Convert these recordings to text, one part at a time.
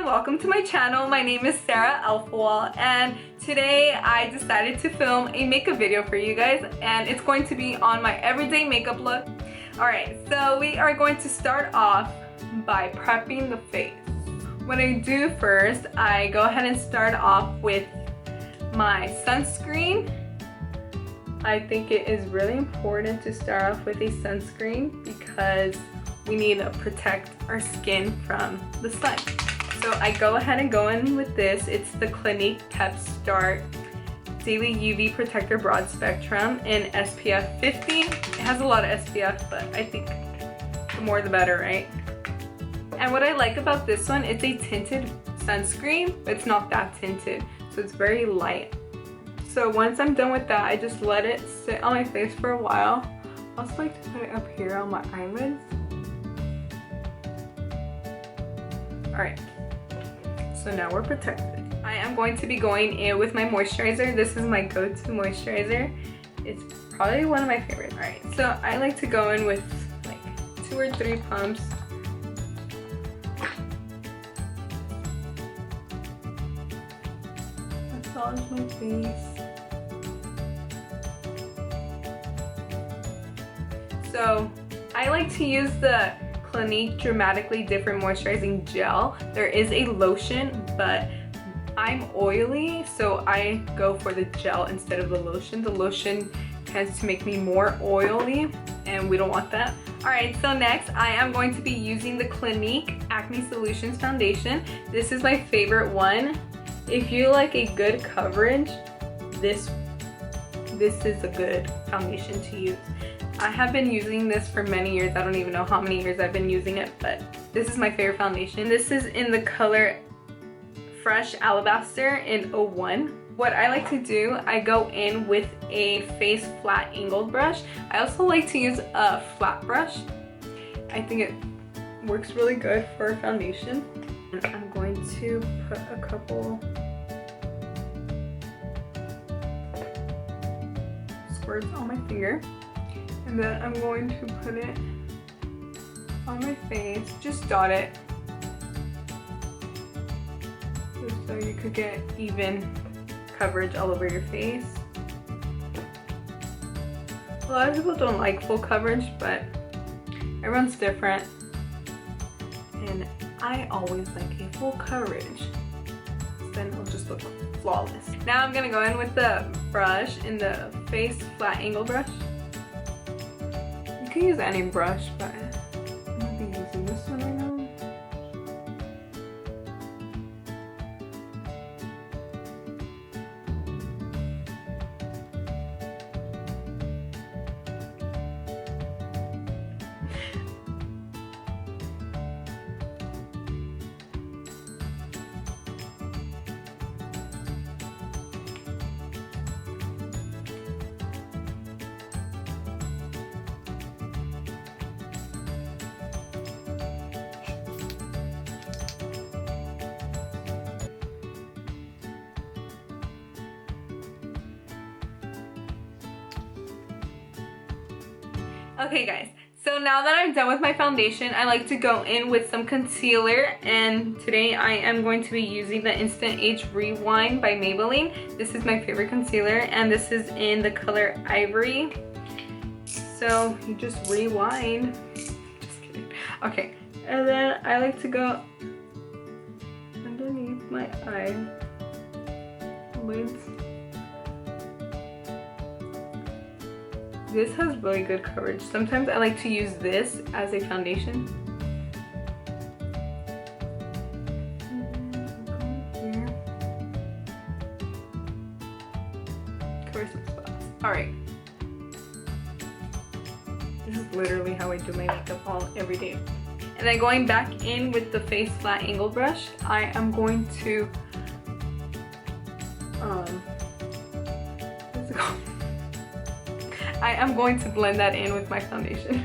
welcome to my channel. My name is Sara Alphawal, and today I decided to film a makeup video for you guys, and it's going to be on my everyday makeup look. Alright, so we are going to start off by prepping the face. What I do first, I go ahead and start off with my sunscreen. I think it is really important to start off with a sunscreen because we need to protect our skin from the sun. So I go ahead and go in with this. It's the Clinique Pep Start Daily UV Protector Broad Spectrum in SPF 50. It has a lot of SPF, but I think the more the better, right? And what I like about this one, it's a tinted sunscreen, but it's not that tinted, so it's very light. So once I'm done with that, I just let it sit on my face for a while. I also like to put it up here on my eyelids. Alright, so now we're protected. I am going to be going in with my moisturizer. This is my go-to moisturizer. It's probably one of my favorites. Alright, so I like to go in with like 2 or 3 pumps. Massage my face. So I like to use the Clinique Dramatically Different Moisturizing Gel. There is a lotion, but I'm oily, so I go for the gel instead of the lotion. The lotion tends to make me more oily, and we don't want that. Alright, so next I am going to be using the Clinique Acne Solutions Foundation. This is my favorite one. If you like a good coverage, this is a good foundation to use. I have been using this for many years. I don't even know how many years I've been using it, but this is my favorite foundation. This is in the color Fresh Alabaster in 01. What I like to do, I go in with a face flat angled brush. I also like to use a flat brush. I think it works really good for foundation. And I'm going to put a couple squirts on my finger. And then I'm going to put it on my face, just dot it, just so you could get even coverage all over your face. A lot of people don't like full coverage, but everyone's different. And I always like a full coverage, then it'll just look flawless. Now I'm gonna go in with the brush in the face flat angle brush. You can use any brush, but I'm gonna be using this one right now. Okay guys, so now that I'm done with my foundation, I like to go in with some concealer, and today I am going to be using the Instant Age Rewind by Maybelline. This is my favorite concealer, and this is in the color Ivory. So you just rewind. Just kidding. Okay, and then I like to go underneath my eyelids. This has really good coverage. Sometimes I like to use this as a foundation. Cover some spots. Alright. This is literally how I do my makeup every day. And then going back in with the face flat angle brush, I am going to what's it called? I am going to blend that in with my foundation.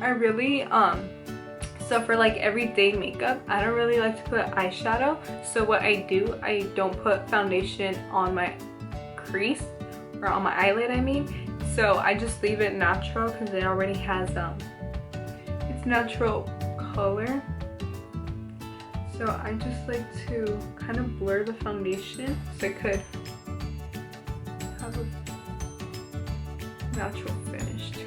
I really So for like everyday makeup, I don't really like to put eyeshadow. So what I do, I don't put foundation on my crease or on my eyelid, I mean. So I just leave it natural because it already has its natural color. So I just like to kind of blur the foundation so I could have a natural finish to it.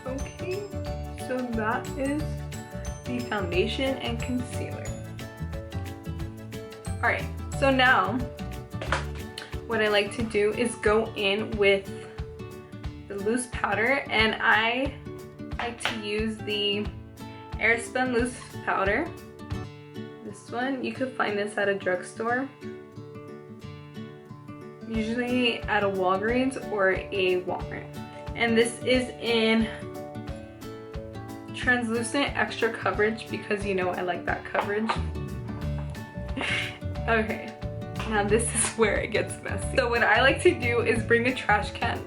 Okay, so that is the foundation and concealer. Alright, so now what I like to do is go in with the loose powder, and I like to use the Airspun loose powder. This one, you could find this at a drugstore, usually at a Walgreens or a Walmart. And this is in translucent extra coverage because you know I like that coverage. Okay, now this is where it gets messy. So what I like to do is bring a trash can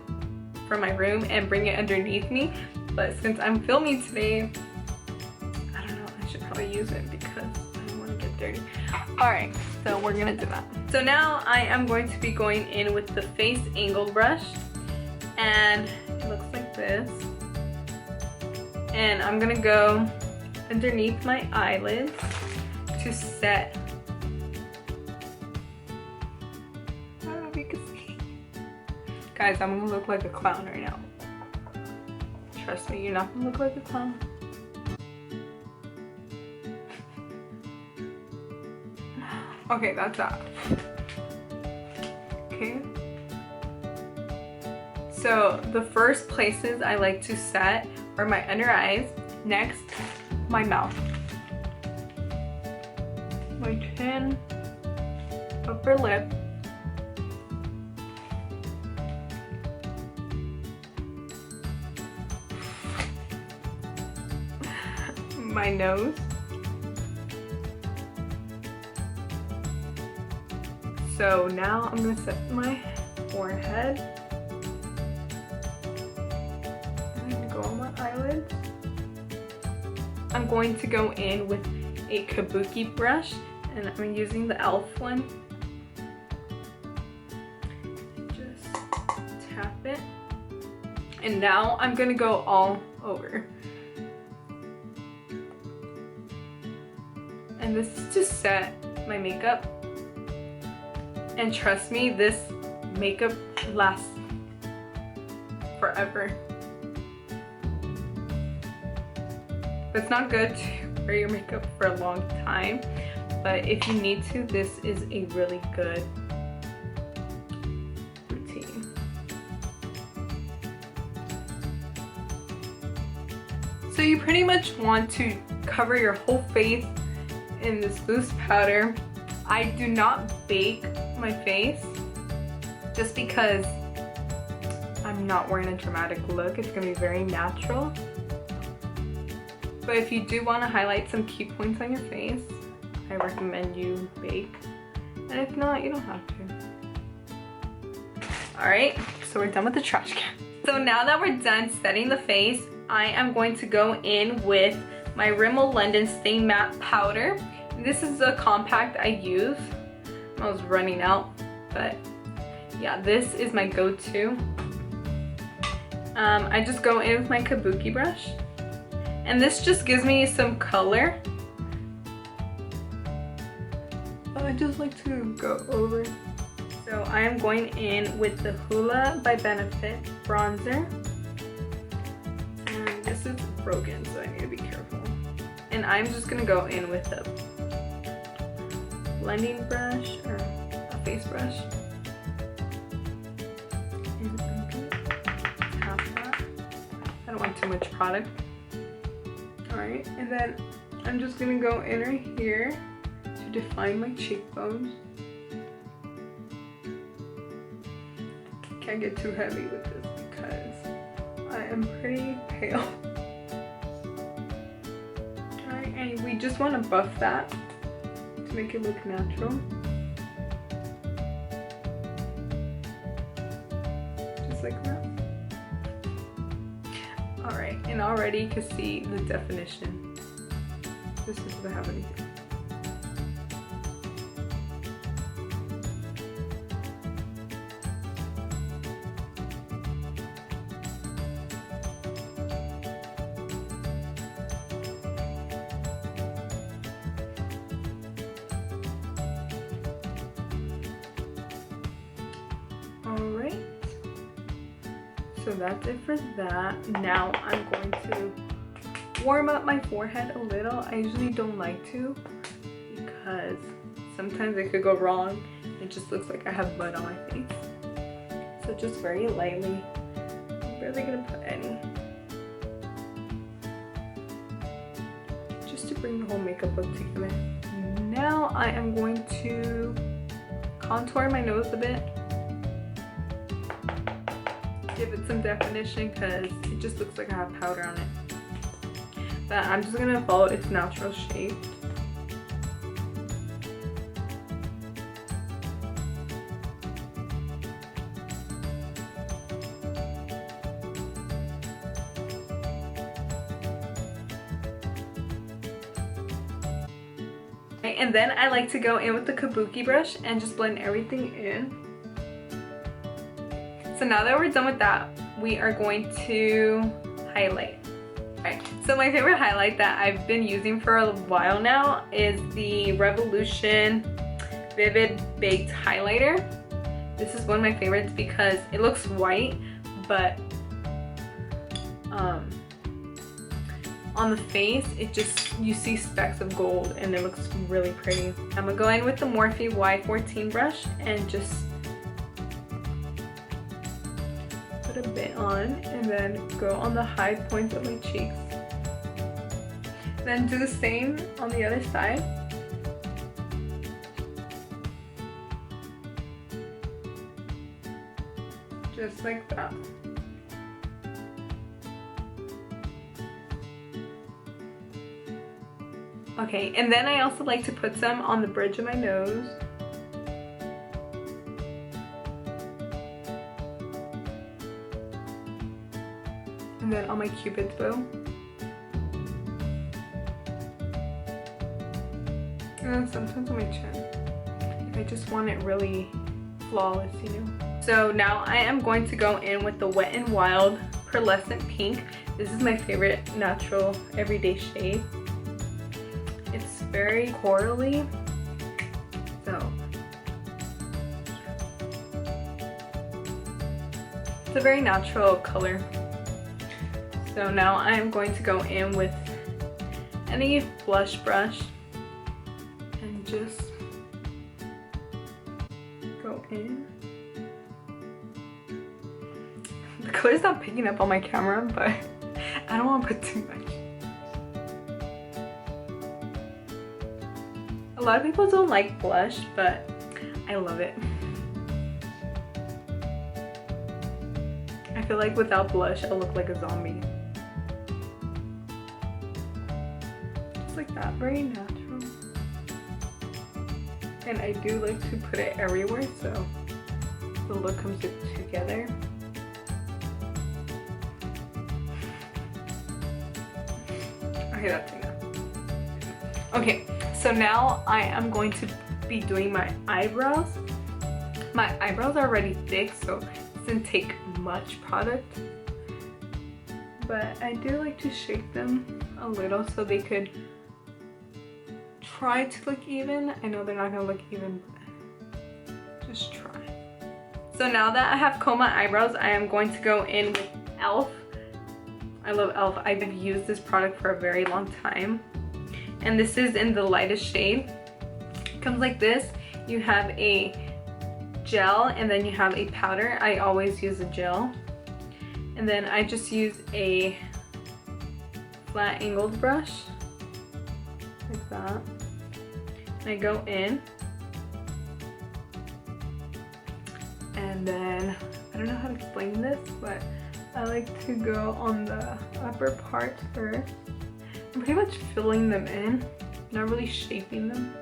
from my room and bring it underneath me. But since I'm filming today, I don't know, I should probably use it because I don't want to get dirty. Alright, so we're gonna do that. So now I am going to be going in with the face angle brush, and it looks like this. And I'm gonna go underneath my eyelids to set. I don't know if you can see. Guys, I'm gonna look like a clown right now. Trust me, you're not gonna look like a clown. Okay, that's that. Okay. So the first places I like to set are my under eyes, next my mouth, my chin, upper lip, my nose, so now I'm gonna set my forehead, I'm gonna go on my eyelids. I'm going to go in with a kabuki brush, and I'm using the e.l.f. one. Just tap it, and now I'm gonna go all over. And this is to set my makeup. And trust me, this makeup lasts forever. It's not good to wear your makeup for a long time, but if you need to, this is a really good routine. So you pretty much want to cover your whole face in this loose powder. I do not bake my face just because I'm not wearing a dramatic look. It's gonna be very natural. But if you do want to highlight some key points on your face, I recommend you bake. And if not, you don't have to. Alright, so we're done with the trash can. So now that we're done setting the face, I am going to go in with my Rimmel London Stay Matte Powder. This is a compact I use. I was running out, but yeah, this is my go-to. I just go in with my kabuki brush, and this just gives me some color. I just like to go over. So I am going in with the Hoola by Benefit bronzer, and this is broken, so I need to be careful. And I'm just gonna go in with a blending brush or a face brush. And I'm gonna tap that. I don't want too much product. Alright, and then I'm just gonna go in right here to define my cheekbones. Can't get too heavy with this because I am pretty pale. Alright, and we just want to buff that to make it look natural. Just like that. already can see the definition. This doesn't have anything. Alright, so that's it for that. Now I'm going to warm up my forehead a little. I usually don't like to because sometimes it could go wrong. It just looks like I have mud on my face. So just very lightly. I'm barely gonna put any. Just to bring the whole makeup look together. Now I am going to contour my nose a bit. Give it some definition because it just looks like I have powder on it. But I'm just gonna follow its natural shape. And then I like to go in with the kabuki brush and just blend everything in. So now that we're done with that, we are going to highlight. Alright, so my favorite highlight that I've been using for a while now is the Revolution Vivid Baked Highlighter. This is one of my favorites because it looks white, but on the face, it just, you see specks of gold and it looks really pretty. I'm gonna go in with the Morphe Y14 brush and just put a bit on and then go on the high points of my cheeks. Then do the same on the other side. Just like that. Okay, and then I also like to put some on the bridge of my nose. And then on my cupid's bow. And then sometimes on my chin. I just want it really flawless, you know. So now I am going to go in with the Wet n Wild Pearlescent Pink. This is my favorite natural everyday shade. It's very corally, so it's a very natural color. So now I am going to go in with any blush brush and just go in. The color's not picking up on my camera, but I don't want to put too much. A lot of people don't like blush, but I love it. I feel like without blush, I'll look like a zombie. Just like that, very natural. And I do like to put it everywhere, so the look comes together. Okay, that's enough. Okay. So now I am going to be doing my eyebrows. My eyebrows are already thick, so it doesn't take much product. But I do like to shape them a little so they could try to look even. I know they're not gonna look even, but just try. So now that I have combed my eyebrows, I am going to go in with e.l.f. I love e.l.f. I've used this product for a very long time. And this is in the lightest shade. It comes like this. You have a gel and then you have a powder. I always use a gel. And then I just use a flat angled brush, like that. And I go in. And then, I don't know how to explain this, but I like to go on the upper part first. I'm pretty much filling them in, not really shaping them.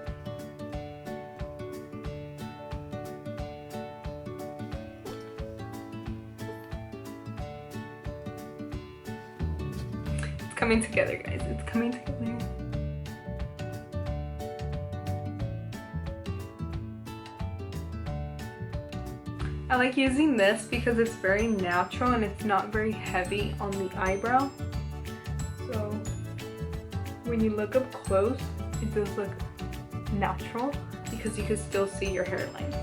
coming together, guys. It's coming together. I like using this because it's very natural and it's not very heavy on the eyebrow. So when you look up close, it does look natural because you can still see your hairline.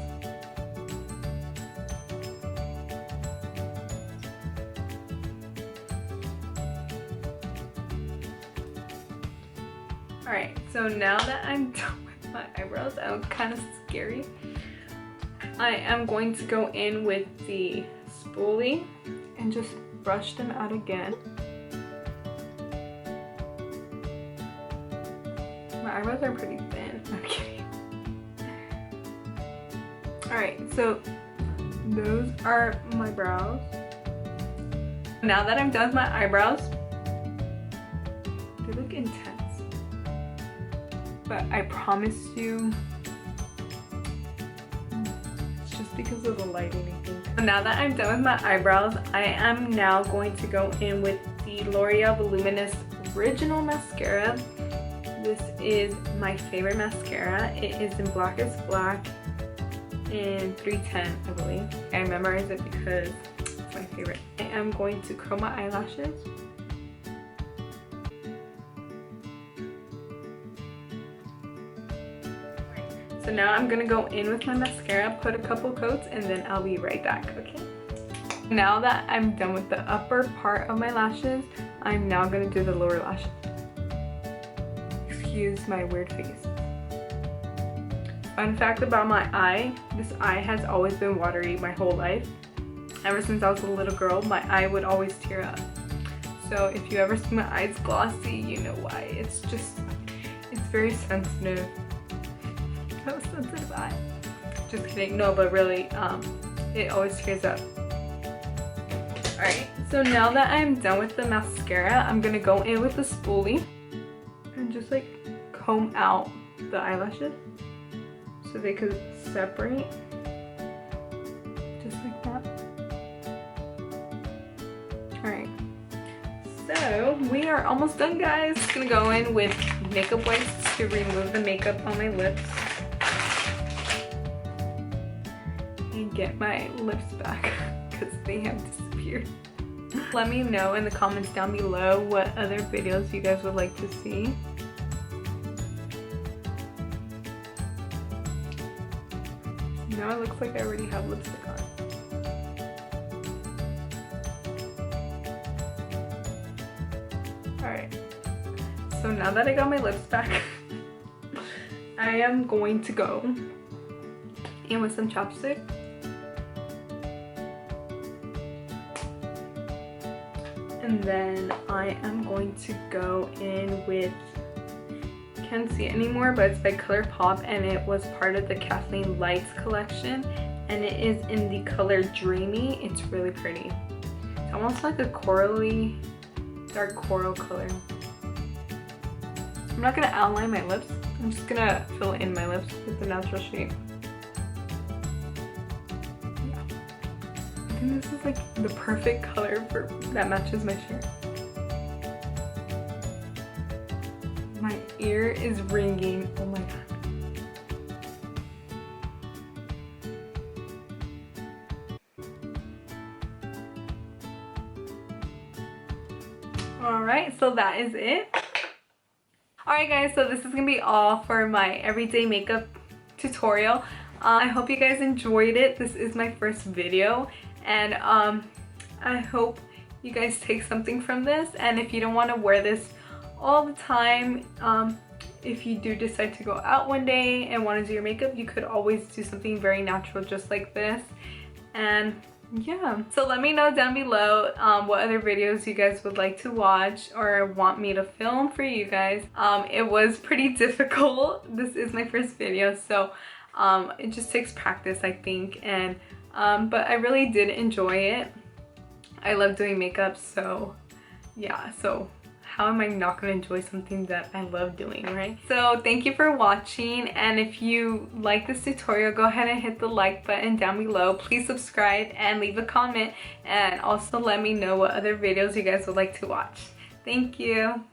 Alright, so now that I'm done with my eyebrows, that was kind of scary. I am going to go in with the spoolie and just brush them out again. My eyebrows are pretty thin. I'm kidding. Alright, so those are my brows. Now that I'm done with my eyebrows, they look intense. But I promise you, it's just because of the lighting, I think. So now that I'm done with my eyebrows, I am now going to go in with the L'Oreal Voluminous Original Mascara. This is my favorite mascara. It is in Blackest Black in 310, I believe. I memorize it because it's my favorite. I am going to curl my eyelashes. So now I'm gonna go in with my mascara, put a couple coats, and then I'll be right back, okay? Now that I'm done with the upper part of my lashes, I'm now gonna do the lower lashes. Excuse my weird face. Fun fact about my eye, this eye has always been watery my whole life. Ever since I was a little girl, my eye would always tear up. So if you ever see my eyes glossy, you know why. It's very sensitive. So sensitive eye. Just kidding. No, but really, it always tears up. Alright, so now that I'm done with the mascara, I'm gonna go in with the spoolie and just like comb out the eyelashes so they could separate. Just like that. Alright. So we are almost done, guys. Just gonna go in with makeup wipes to remove the makeup on my lips. And get my lips back because they have disappeared. Let me know in the comments down below what other videos you guys would like to see. Now it looks like I already have lipstick on. Alright, so now that I got my lips back, I am going to go in with some chapstick. And then I am going to go in with, can't see it anymore, but it's by ColourPop and it was part of the Kathleen Lights collection and it is in the color Dreamy. It's really pretty. It's almost like a corally, dark coral color. I'm not gonna outline my lips. I'm just gonna fill in my lips with the natural shape. I think this is like the perfect color that matches my shirt. My ear is ringing. Oh my god. Alright, so that is it. Alright guys, so this is gonna be all for my everyday makeup tutorial. I hope you guys enjoyed it. This is my first video. And I hope you guys take something from this, and if you don't want to wear this all the time, if you do decide to go out one day and want to do your makeup, you could always do something very natural just like this. And yeah, so let me know down below what other videos you guys would like to watch or want me to film for you guys. It was pretty difficult. This is my first video, so it just takes practice, I think, and but I really did enjoy it. I love doing makeup, so yeah, so how am I not gonna enjoy something that I love doing, right? So thank you for watching, and if you like this tutorial, go ahead and hit the like button down below. Please subscribe and leave a comment, and also let me know what other videos you guys would like to watch. Thank you.